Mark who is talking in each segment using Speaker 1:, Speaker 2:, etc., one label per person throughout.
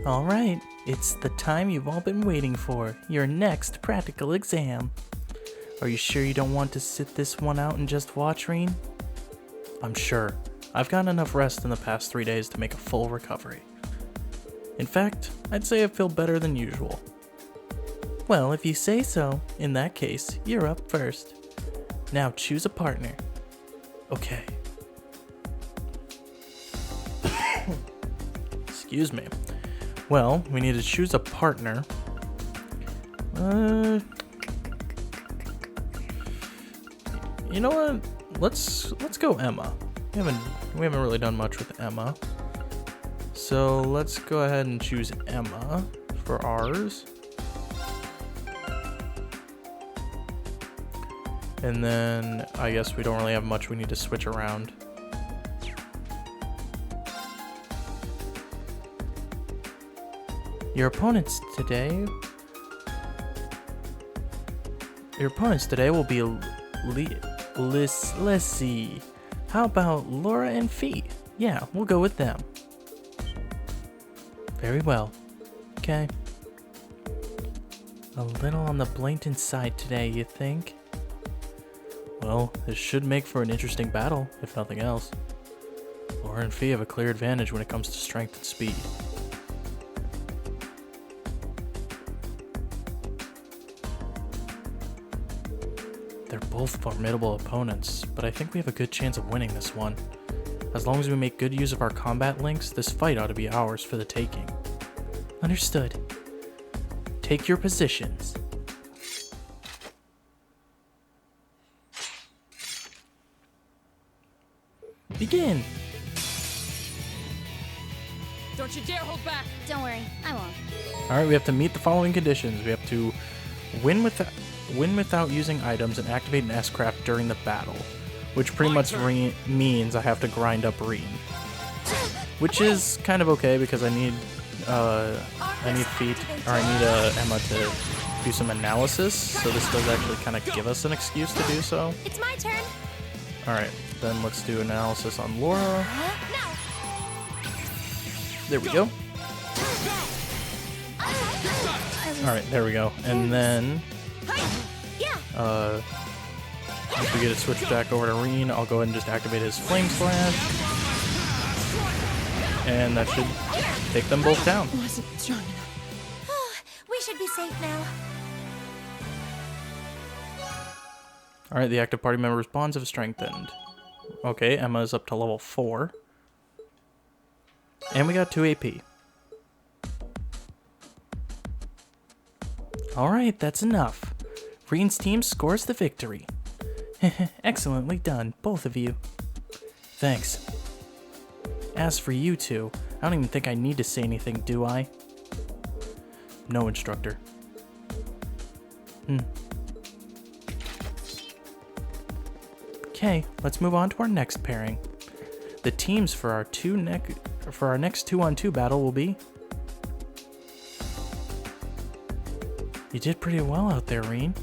Speaker 1: Alright, it's the time you've all been waiting for, your next practical exam. Are you sure you don't want to sit this one out and just watch, Reen? I'm sure. I've gotten enough rest in the past 3 days to make a full recovery. In fact, I'd say I feel better than usual. Well, if you say so, in that case, you're up first. Now choose a partner. Okay. Excuse me. Well, we need to choose a partner. You know what? Let's go Emma. We haven't really done much with Emma. So let's go ahead and choose Emma for ours. And then I guess we don't really have much we need to switch around. Your opponents today will be let's see. How about Laura and Fie? Yeah, we'll go with them. Very well. Okay. A little on the blatant side today, you think? Well, this should make for an interesting battle, if nothing else. Laura and Fie have a clear advantage when it comes to strength and speed. They're both formidable opponents, but I think we have a good chance of winning this one. As long as we make good use of our combat links, this fight ought to be ours for the taking. Understood. Take your positions. Begin!
Speaker 2: Don't you dare hold back!
Speaker 3: Don't worry, I won't.
Speaker 1: Alright, we have to meet the following conditions. We have to win without using items and activate an S-craft during the battle, which pretty much means I have to grind up Reen. Which is kind of okay because I need Emma to do some analysis, so this does actually kind of give us an excuse to do so.
Speaker 3: It's my turn.
Speaker 1: Alright, then let's do analysis on Laura. There we go. Alright, there we go. And then once we get it switched back over to Reen, I'll go ahead and just activate his Flame Slash. And that should take them both down.
Speaker 2: Wasn't strong enough.
Speaker 3: We should be safe now.
Speaker 1: Alright, the active party members' bonds have strengthened. Okay, Emma is up to level 4. And we got 2 AP. Alright, that's enough. Reen's team scores the victory. Excellently done, both of you. Thanks. As for you two, I don't even think I need to say anything, do I? No, instructor. Okay, let's move on to our next pairing. The teams for our next 2-on-2 battle will be... You did pretty well out there, Reen.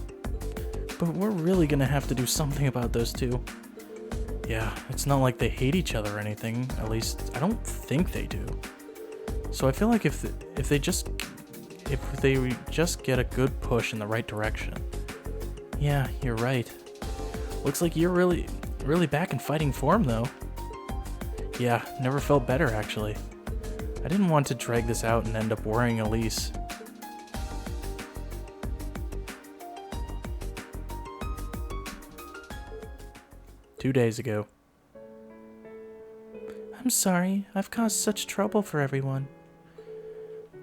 Speaker 1: But we're really gonna have to do something about those two. Yeah, it's not like they hate each other or anything. At least, I don't think they do. So I feel like if they just get a good push in the right direction. Yeah, you're right. Looks like you're really back in fighting form, though. Yeah, never felt better, actually. I didn't want to drag this out and end up worrying Elise. Two days ago. I'm sorry, I've caused such trouble for everyone.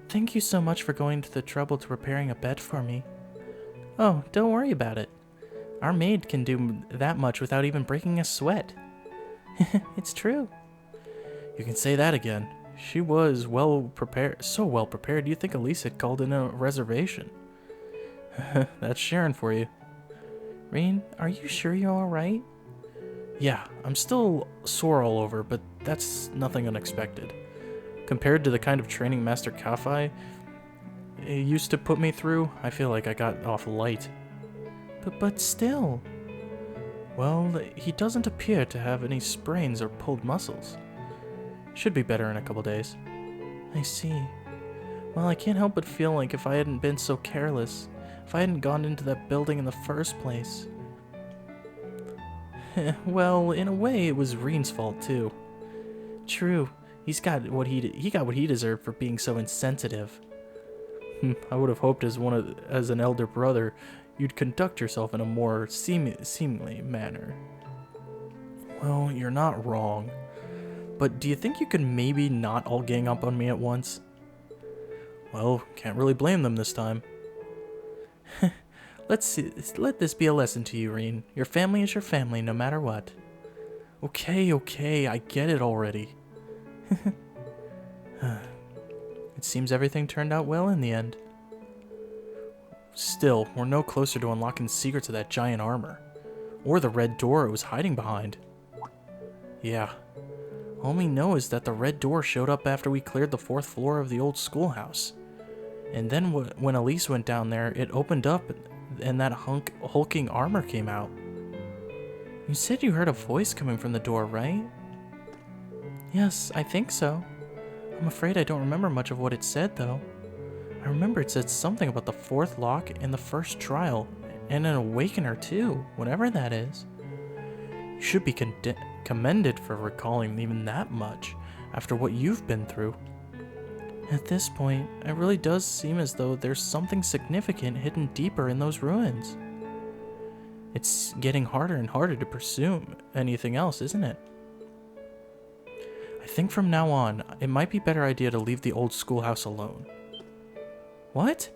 Speaker 1: Thank you so much for going to the trouble to preparing a bed for me. Oh, don't worry about it. Our maid can do that much without even breaking a sweat. It's true. You can say that again. She was well prepared, so well prepared you'd think Elise had called in a reservation. That's Sharon for you. Reen, are you sure you're alright? Yeah, I'm still sore all over, but that's nothing unexpected. Compared to the kind of training Master Kafai used to put me through, I feel like I got off light. But still... Well, he doesn't appear to have any sprains or pulled muscles. Should be better in a couple days. I see. Well, I can't help but feel like if I hadn't been so careless, if I hadn't gone into that building in the first place. Well, in a way, it was Reen's fault too. True, he got what he deserved for being so insensitive. I would have hoped as an elder brother, you'd conduct yourself in a more seemly manner. Well, you're not wrong. But do you think you could maybe not all gang up on me at once? Well, can't really blame them this time. Let this be a lesson to you, Reen. Your family is your family, no matter what. Okay, I get it already. It seems everything turned out well in the end. Still, we're no closer to unlocking the secrets of that giant armor. Or the red door it was hiding behind. Yeah. All we know is that the red door showed up after we cleared the 4th floor of the old schoolhouse. And then when Elise went down there, it opened up and that hulking armor came out. You said you heard a voice coming from the door, right? Yes, I think so. I'm afraid I don't remember much of what it said, though. I remember it said something about the 4th lock and the first trial, and an awakener too, whatever that is. You should be commended for recalling even that much, after what you've been through. At this point, it really does seem as though there's something significant hidden deeper in those ruins. It's getting harder and harder to pursue anything else, isn't it? I think from now on, it might be a better idea to leave the old schoolhouse alone. What?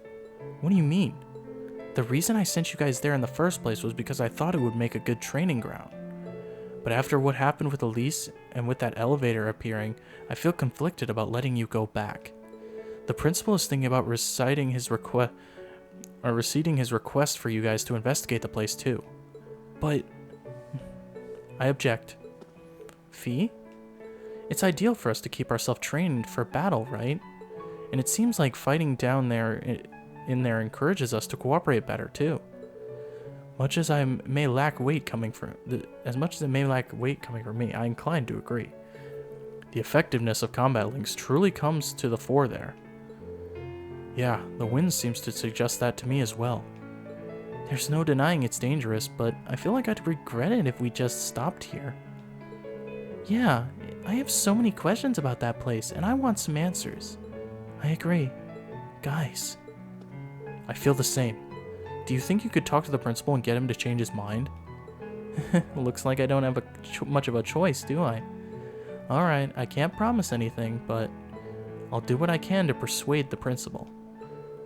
Speaker 1: What do you mean? The reason I sent you guys there in the first place was because I thought it would make a good training ground. But after what happened with Elise and with that elevator appearing, I feel conflicted about letting you go back. The principal is thinking about reciting his request for you guys to investigate the place too. But I object. Fie? It's ideal for us to keep ourselves trained for battle, right? And it seems like fighting down there in there encourages us to cooperate better too. As much as it may lack weight coming from me, I incline to agree. The effectiveness of combat links truly comes to the fore there. Yeah, the wind seems to suggest that to me as well. There's no denying it's dangerous, but I feel like I'd regret it if we just stopped here. Yeah, I have so many questions about that place, and I want some answers. I agree. Guys. I feel the same. Do you think you could talk to the principal and get him to change his mind? Looks like I don't have much of a choice, do I? Alright, I can't promise anything, but I'll do what I can to persuade the principal.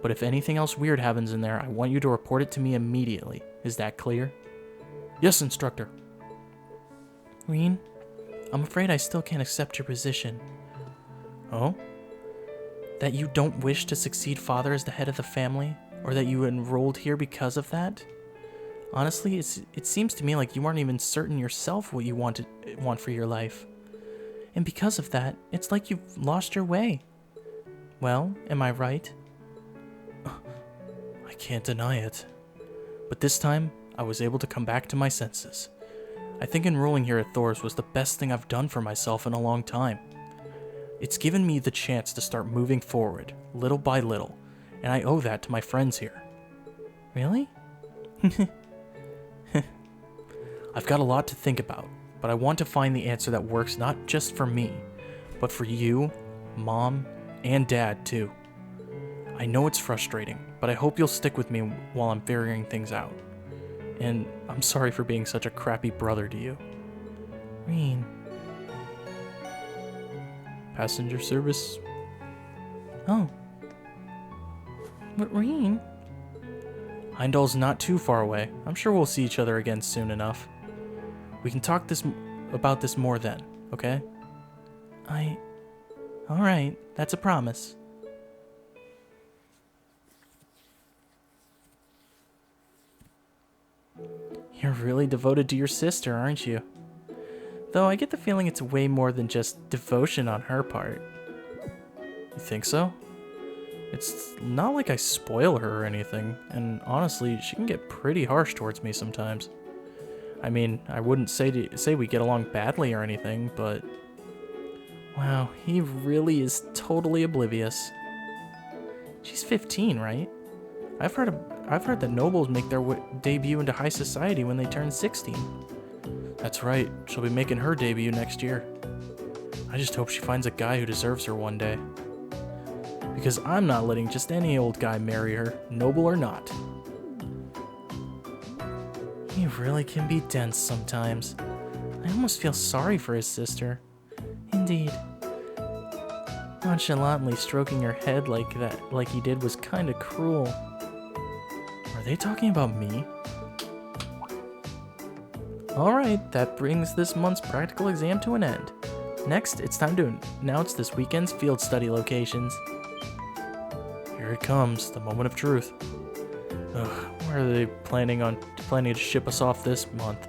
Speaker 1: But if anything else weird happens in there, I want you to report it to me immediately. Is that clear? Yes, instructor. Reen, I'm afraid I still can't accept your position. Oh? That you don't wish to succeed father as the head of the family? Or that you enrolled here because of that? Honestly, it seems to me like you aren't even certain yourself what you want for your life. And because of that, it's like you've lost your way. Well, am I right? I can't deny it. But this time, I was able to come back to my senses. I think enrolling here at Thor's was the best thing I've done for myself in a long time. It's given me the chance to start moving forward, little by little, and I owe that to my friends here. Really? I've got a lot to think about, but I want to find the answer that works not just for me, but for you, Mom, and Dad too. I know it's frustrating, but I hope you'll stick with me while I'm figuring things out. And I'm sorry for being such a crappy brother to you. Reen. Passenger service. Oh. But Reen? Heimdallr's not too far away. I'm sure we'll see each other again soon enough. We can talk about this more then, okay? Alright, that's a promise. You're really devoted to your sister, aren't you? Though I get the feeling it's way more than just devotion on her part. You think so? It's not like I spoil her or anything, and honestly, she can get pretty harsh towards me sometimes. I mean, I wouldn't say we get along badly or anything, but... Wow, he really is totally oblivious. She's 15, right? I've heard that nobles make their debut into high society when they turn 16. That's right. She'll be making her debut next year. I just hope she finds a guy who deserves her one day. Because I'm not letting just any old guy marry her, noble or not. He really can be dense sometimes. I almost feel sorry for his sister. Indeed. Nonchalantly stroking her head like he did was kinda cruel. Are they talking about me? Alright, that brings this month's practical exam to an end. Next, it's time to announce this weekend's field study locations. Here it comes, the moment of truth. Ugh, where are they planning to ship us off this month?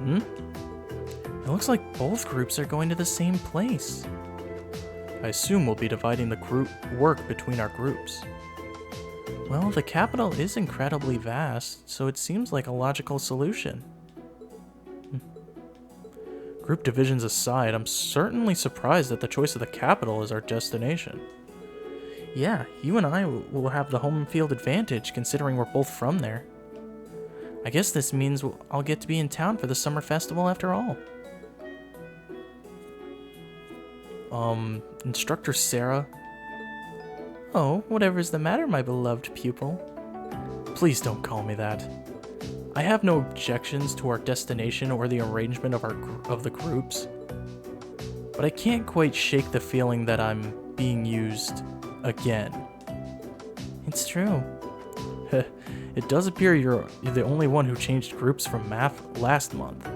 Speaker 1: It looks like both groups are going to the same place. I assume we'll be dividing the group work between our groups. Well, the capital is incredibly vast, so it seems like a logical solution. Group divisions aside, I'm certainly surprised that the choice of the capital is our destination. Yeah, you and I will have the home field advantage considering we're both from there. I guess this means I'll get to be in town for the summer festival after all. Instructor Sarah? Oh, whatever's the matter, my beloved pupil? Please don't call me that. I have no objections to our destination or the arrangement of the groups, but I can't quite shake the feeling that I'm being used again. It's true. It does appear you're the only one who changed groups from math last month.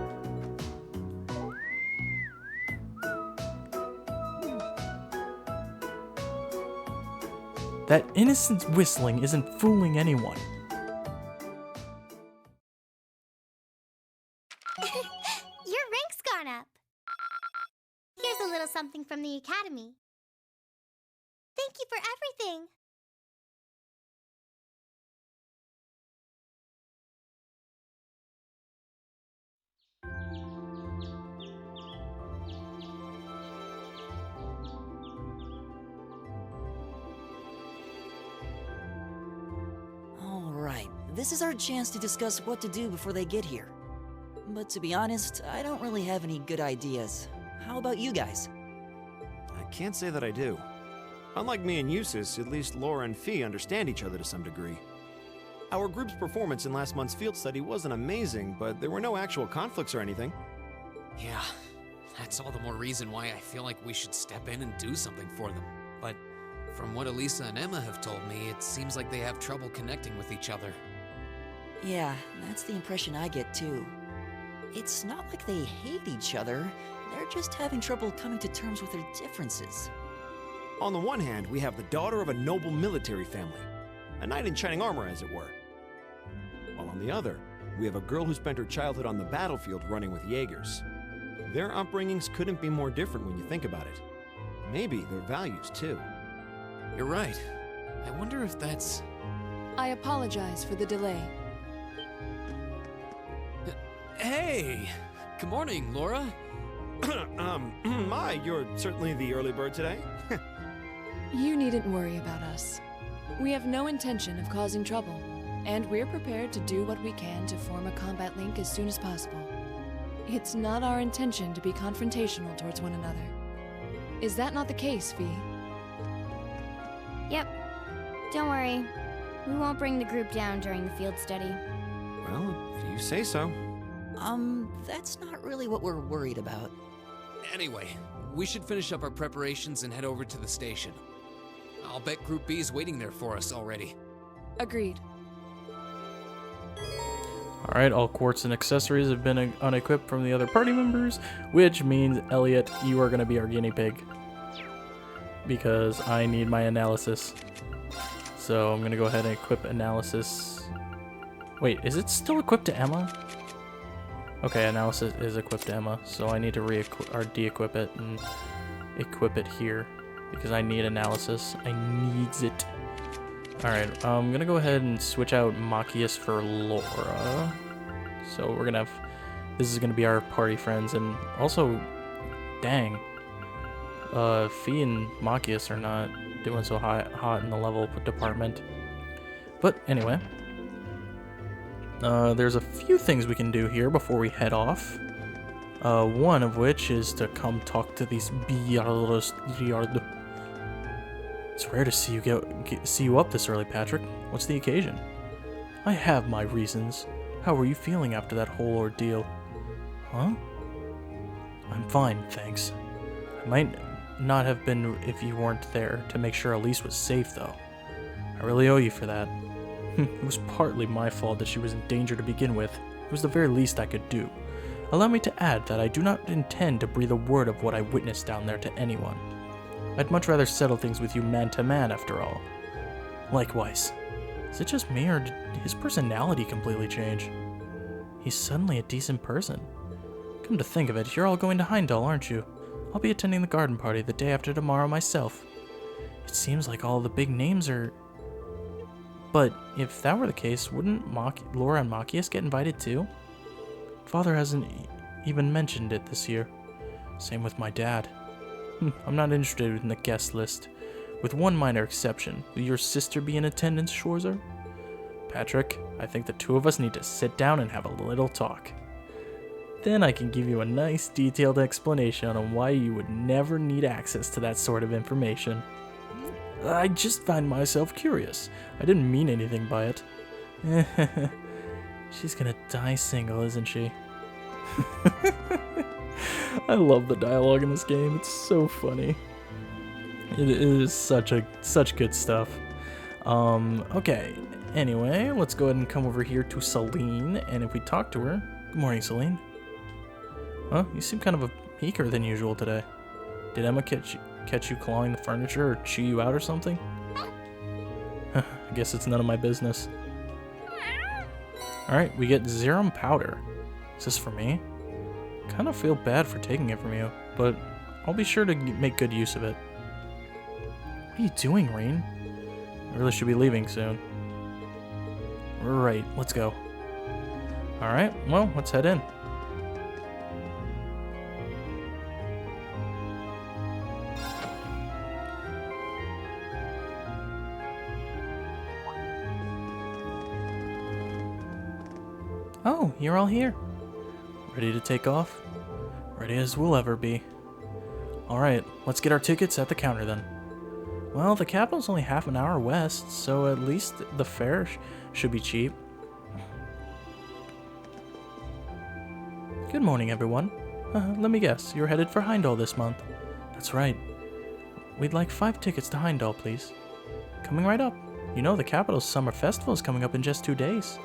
Speaker 1: That innocent whistling isn't fooling anyone.
Speaker 3: Your rank's gone up. Here's a little something from the academy. Thank you for everything.
Speaker 4: Alright, this is our chance to discuss what to do before they get here. But to be honest, I don't really have any good ideas. How about you guys?
Speaker 5: I can't say that I do. Unlike me and Eustace, at least Laura and Fie understand each other to some degree. Our group's performance in last month's field study wasn't amazing, but there were no actual conflicts or anything.
Speaker 6: Yeah, that's all the more reason why I feel like we should step in and do something for them. But from what Elisa and Emma have told me, it seems like they have trouble connecting with each other.
Speaker 4: Yeah, that's the impression I get too. It's not like they hate each other, they're just having trouble coming to terms with their differences.
Speaker 5: On the one hand, we have the daughter of a noble military family, a knight in shining armor as it were. While on the other, we have a girl who spent her childhood on the battlefield running with Jaegers. Their upbringings couldn't be more different when you think about it. Maybe their values too.
Speaker 6: You're right. I wonder if that's...
Speaker 2: I apologize for the delay.
Speaker 6: Hey! Good morning, Laura.
Speaker 5: You're certainly the early bird today.
Speaker 2: You needn't worry about us. We have no intention of causing trouble, and we're prepared to do what we can to form a combat link as soon as possible. It's not our intention to be confrontational towards one another. Is that not the case, Fie?
Speaker 3: Yep. Don't worry. We won't bring the group down during the field study.
Speaker 5: Well, if you say so.
Speaker 4: That's not really what we're worried about.
Speaker 6: Anyway, we should finish up our preparations and head over to the station. I'll bet Group B is waiting there for us already.
Speaker 2: Agreed.
Speaker 1: Alright, all quartz and accessories have been unequipped from the other party members, which means, Elliot, you are going to be our guinea pig. Because I need my analysis. So I'm going to go ahead and equip analysis. Wait, is it still equipped to Emma? Okay, analysis is equipped to Emma, so I need to de-equip it and equip it here. Because I need analysis. I needs it. Alright, I'm gonna go ahead and switch out Machias for Laura. So we're gonna have... This is gonna be our party friends, and also... Dang. Fie and Machias are not doing so hot in the level department. But anyway, there's a few things we can do here before we head off. One of which is to come talk to these Biardos. It's rare to see you up this early, Patrick. What's the occasion? I have my reasons. How were you feeling after that whole ordeal? Huh? I'm fine, thanks. I might not have been if you weren't there to make sure Elise was safe, though. I really owe you for that. It was partly my fault that she was in danger to begin with. It was the very least I could do. Allow me to add that I do not intend to breathe a word of what I witnessed down there to anyone. I'd much rather settle things with you man to man, after all. Likewise. Is it just me, or did his personality completely change? He's suddenly a decent person. Come to think of it, you're all going to Heimdallr, aren't you? I'll be attending the garden party the day after tomorrow myself. It seems like all the big names are... But if that were the case, wouldn't Laura and Machias get invited too? Father hasn't even mentioned it this year. Same with my dad. I'm not interested in the guest list. With one minor exception. Will your sister be in attendance, Schwarzer? Patrick, I think the two of us need to sit down and have a little talk. Then I can give you a nice detailed explanation on why you would never need access to that sort of information. I just find myself curious. I didn't mean anything by it. She's gonna die single, isn't she? I love the dialogue in this game. It's so funny. It is such good stuff. Okay. Anyway, let's go ahead and come over here to Celine, and if we talk to her... Good morning, Celine. Huh? You seem kind of meeker than usual today. Did Emma catch you clawing the furniture or chew you out or something? I guess it's none of my business. Alright, we get Zerum Powder. Is this for me? Kind of feel bad for taking it from you, but I'll be sure to make good use of it. What are you doing, Rain? I really should be leaving soon. Right, let's go. Alright, well, let's head in. Oh, you're all here. Ready to take off? Ready as we'll ever be. Alright, let's get our tickets at the counter then. Well, the capital's only half an hour west, so at least the fare should be cheap. Good morning, everyone. Let me guess, you're headed for Heimdallr this month. That's right. We'd like 5 tickets to Heimdallr, please. Coming right up. You know, the capital's summer festival is coming up in just 2 days.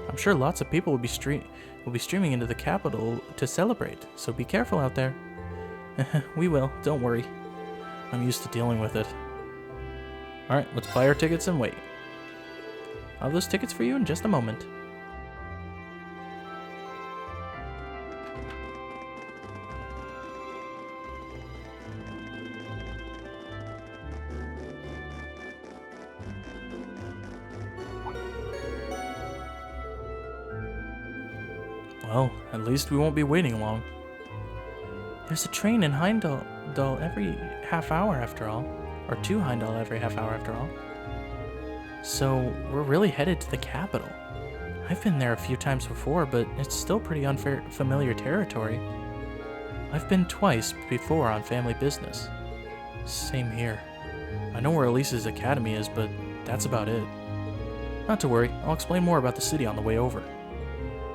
Speaker 1: I'm sure lots of people will be streaming into the capital to celebrate, so be careful out there. We will, don't worry. I'm used to dealing with it. Alright, let's buy our tickets and wait. I'll have those tickets for you in just a moment. Well, at least we won't be waiting long. There's a train in Heimdallr every half hour after all. Or to Heimdallr every half hour after all. So, we're really headed to the capital. I've been there a few times before, but it's still pretty unfamiliar territory. I've been twice before on family business. Same here. I know where Elise's academy is, but that's about it. Not to worry, I'll explain more about the city on the way over.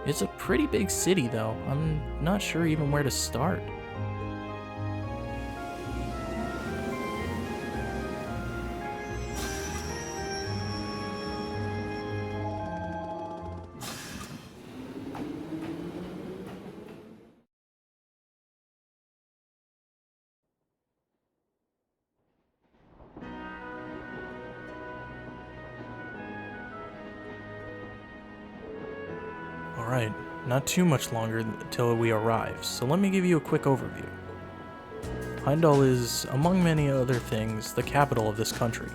Speaker 1: It's a pretty big city, though. I'm not sure even where to start. Alright, not too much longer until we arrive, so let me give you a quick overview. Heimdallr is, among many other things, the capital of this country,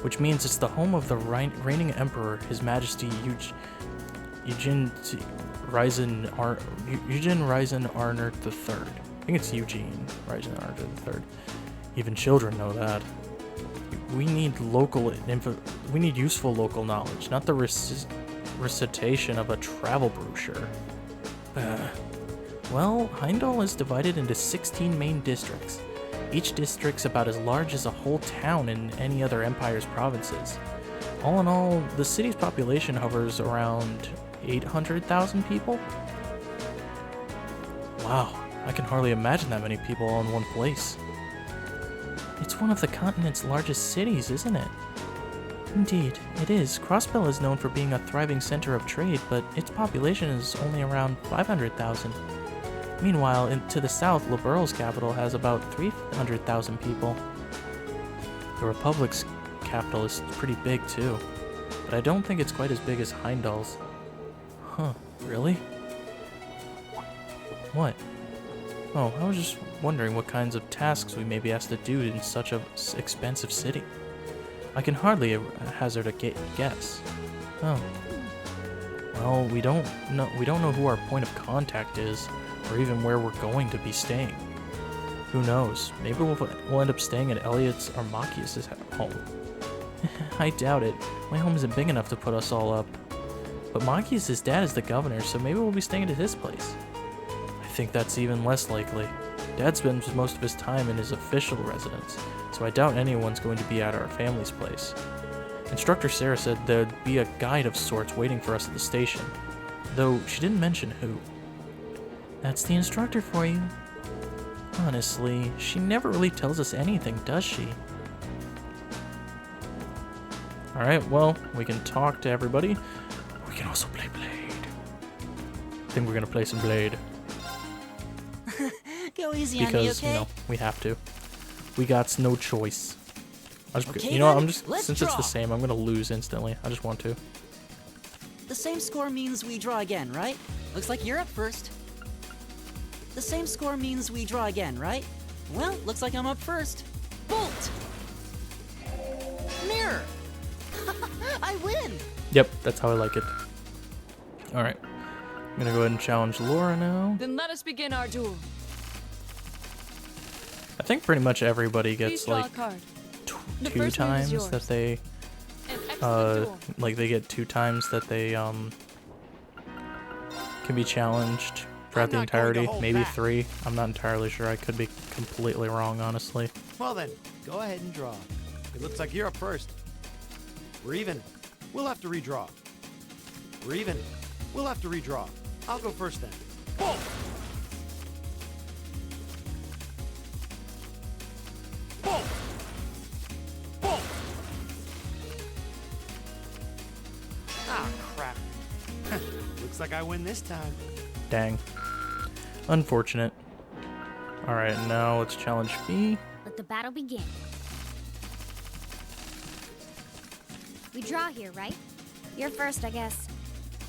Speaker 1: which means it's the home of the reigning emperor, His Majesty Eugen Ryzen Arner III. I think it's Eugene, Rising Archer the Third. Even children know that. We need we need useful local knowledge, not the recitation of a travel brochure. Well, Heimdallr is divided into 16 main districts. Each district's about as large as a whole town in any other empire's provinces. All in all, the city's population hovers around 800,000 people? Wow, I can hardly imagine that many people all in one place. It's one of the continent's largest cities, isn't it? Indeed, it is. Crossbell is known for being a thriving center of trade, but its population is only around 500,000. Meanwhile, to the south, Liberal's capital has about 300,000 people. The Republic's capital is pretty big too, but I don't think it's quite as big as Heimdallr's. Huh, really? What? Oh, I was just wondering what kinds of tasks we may be asked to do in such an expensive city. I can hardly hazard a guess. Oh. Well, we don't know who our point of contact is, or even where we're going to be staying. Who knows? Maybe we'll end up staying at Elliot's or Machias' home. I doubt it. My home isn't big enough to put us all up. But Machias' dad is the governor, so maybe we'll be staying at his place. I think that's even less likely. Dad spends most of his time in his official residence, so I doubt anyone's going to be at our family's place. Instructor Sarah said there'd be a guide of sorts waiting for us at the station, though she didn't mention who. That's the instructor for you. Honestly, she never really tells us anything, does she? Alright, well, we can talk to everybody. We can also play Blade. I think we're gonna play some Blade.
Speaker 4: Go easy on me, okay?
Speaker 1: Because, you know, we have to. We got no choice.
Speaker 4: Okay,
Speaker 1: you know what,
Speaker 4: then, let's
Speaker 1: since
Speaker 4: draw.
Speaker 1: it's the same, I'm gonna lose instantly. I just want to.
Speaker 4: The same score means we draw again, right? Looks like you're up first. The same score means we draw again, right? Well, looks like I'm up first. Bolt! Mirror! I win!
Speaker 1: Yep, that's how I like it. Alright. I'm gonna go ahead and challenge Laura now.
Speaker 2: Then let us begin our duel.
Speaker 1: I think pretty much everybody
Speaker 2: Please
Speaker 1: gets
Speaker 2: draw
Speaker 1: like
Speaker 2: a card.
Speaker 1: two
Speaker 2: The first move is
Speaker 1: times
Speaker 2: yours.
Speaker 1: that they
Speaker 2: An excellent duel.
Speaker 1: like they get 2 times that they can be challenged throughout the
Speaker 5: I'm not going to
Speaker 1: entirety.
Speaker 5: hold
Speaker 1: Maybe
Speaker 5: back.
Speaker 1: 3. I'm not entirely sure. I could be completely wrong, honestly.
Speaker 5: Well then, go ahead and draw. It looks like you're up first. We're even. We'll have to redraw. We're even. We'll have to redraw. I'll go first then. Bolt! Bolt! Bolt! Ah, crap. Looks like I win this time.
Speaker 1: Dang. Unfortunate. Alright, now let's challenge Fie.
Speaker 3: Let the battle begin. We draw here, right? You're first, I guess.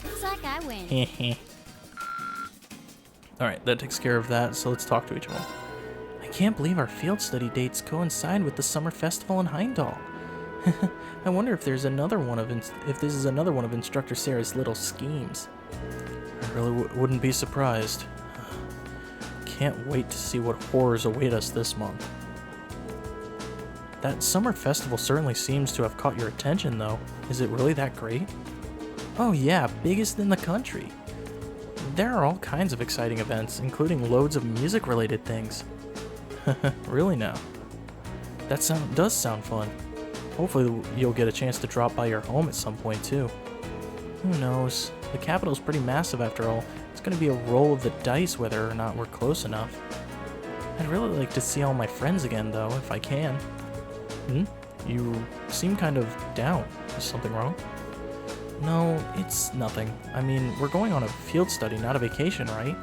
Speaker 3: Looks like I win.
Speaker 1: Alright, that takes care of that, so let's talk to each one. I can't believe our field study dates coincide with the summer festival in Heimdallr. I wonder if there's another one of if this is another one of Instructor Sarah's little schemes. I really wouldn't be surprised. Can't wait to see what horrors await us this month. That summer festival certainly seems to have caught your attention, though. Is it really that great? Oh yeah, biggest in the country. There are all kinds of exciting events, including loads of music-related things. Really now? That does sound fun. Hopefully you'll get a chance to drop by your home at some point too. Who knows? The capital's pretty massive after all. It's gonna be a roll of the dice whether or not we're close enough. I'd really like to see all my friends again though, if I can. You seem kind of down. Is something wrong? No, it's nothing. I mean, we're going on a field study, not a vacation, right?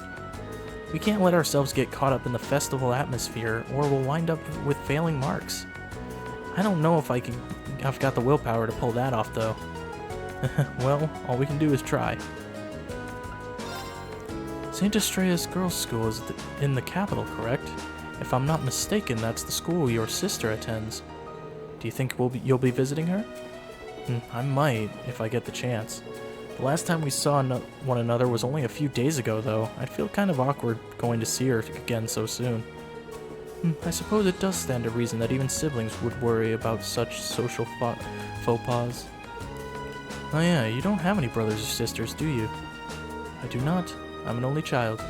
Speaker 1: We can't let ourselves get caught up in the festival atmosphere, or we'll wind up with failing marks. I don't know if I've got the willpower to pull that off, though. Well, all we can do is try. St. Estrella's girls' school is in the capital, correct? If I'm not mistaken, that's the school your sister attends. Do you think you'll be visiting her? I might, if I get the chance. The last time we saw one another was only a few days ago, though. I'd feel kind of awkward going to see her again so soon. I suppose it does stand to reason that even siblings would worry about such social faux pas. Oh yeah, you don't have any brothers or sisters, do you? I do not. I'm an only child.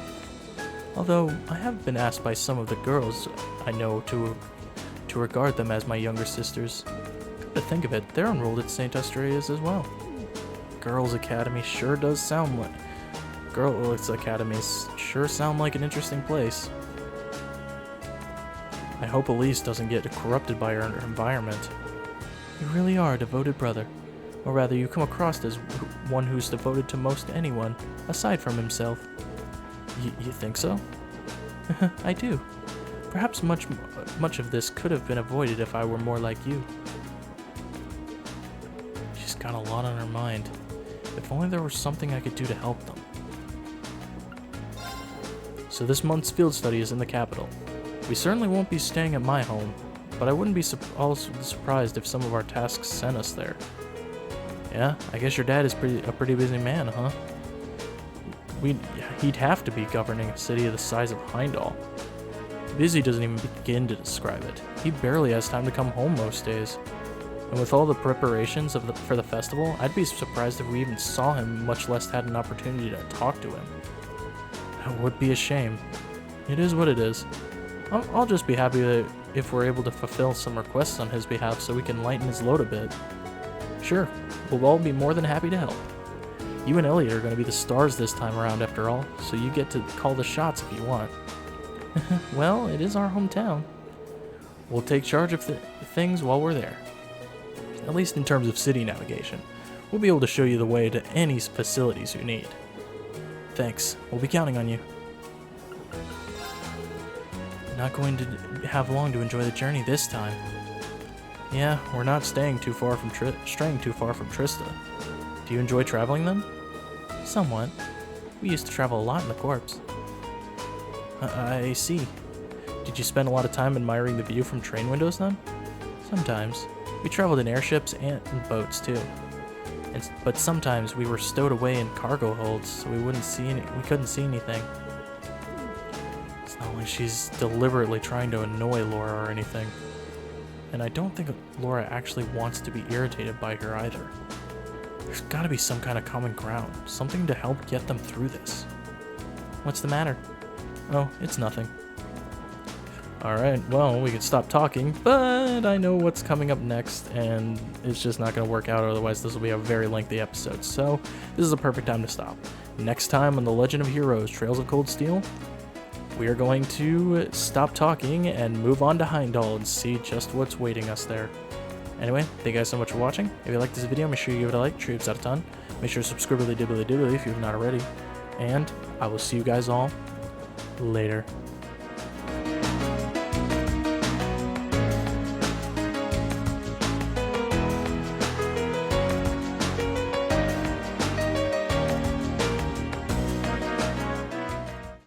Speaker 1: Although, I have been asked by some of the girls I know to regard them as my younger sisters. Come to think of it, they're enrolled at St. Australia's as well. Girls' Academy sure does sound like... Girls' Academies sure sound like an interesting place. I hope Elise doesn't get corrupted by her environment. You really are a devoted brother. Or rather, you come across as one who's devoted to most anyone, aside from himself. You think so? I do. Perhaps much of this could have been avoided if I were more like you. She's got a lot on her mind. If only there was something I could do to help them. So this month's field study is in the capital. We certainly won't be staying at my home, but I wouldn't be also surprised if some of our tasks sent us there. Yeah, I guess your dad is a pretty busy man, huh? He'd have to be governing a city of the size of Heimdallr. Busy doesn't even begin to describe it. He barely has time to come home most days. And with all the preparations for the festival, I'd be surprised if we even saw him, much less had an opportunity to talk to him. That would be a shame. It is what it is. I'll just be happy that if we're able to fulfill some requests on his behalf so we can lighten his load a bit. Sure, we'll all be more than happy to help. You and Elliot are going to be the stars this time around after all, so you get to call the shots if you want. Well, it is our hometown. We'll take charge of things while we're there. At least in terms of city navigation. We'll be able to show you the way to any facilities you need. Thanks. We'll be counting on you. Not going to have long to enjoy the journey this time. Yeah, we're not straying too far from Trista. Do you enjoy traveling then? Somewhat. We used to travel a lot in the Corps. I see. Did you spend a lot of time admiring the view from train windows then? Sometimes. We traveled in airships and in boats too. But sometimes we were stowed away in cargo holds, so we couldn't see anything. It's not like she's deliberately trying to annoy Laura or anything. And I don't think Laura actually wants to be irritated by her either. There's gotta be some kind of common ground, something to help get them through this. What's the matter? Oh, it's nothing. Alright, well, we could stop talking, but I know what's coming up next, and it's just not going to work out, otherwise this will be a very lengthy episode, so this is a perfect time to stop. Next time on The Legend of Heroes Trails of Cold Steel, we are going to stop talking and move on to Heimdallr and see just what's waiting us there. Anyway, thank you guys so much for watching. If you liked this video, make sure you give it a like, troops out a ton. Make sure to subscribe dibbly dibbly if you've not already, and I will see you guys all later.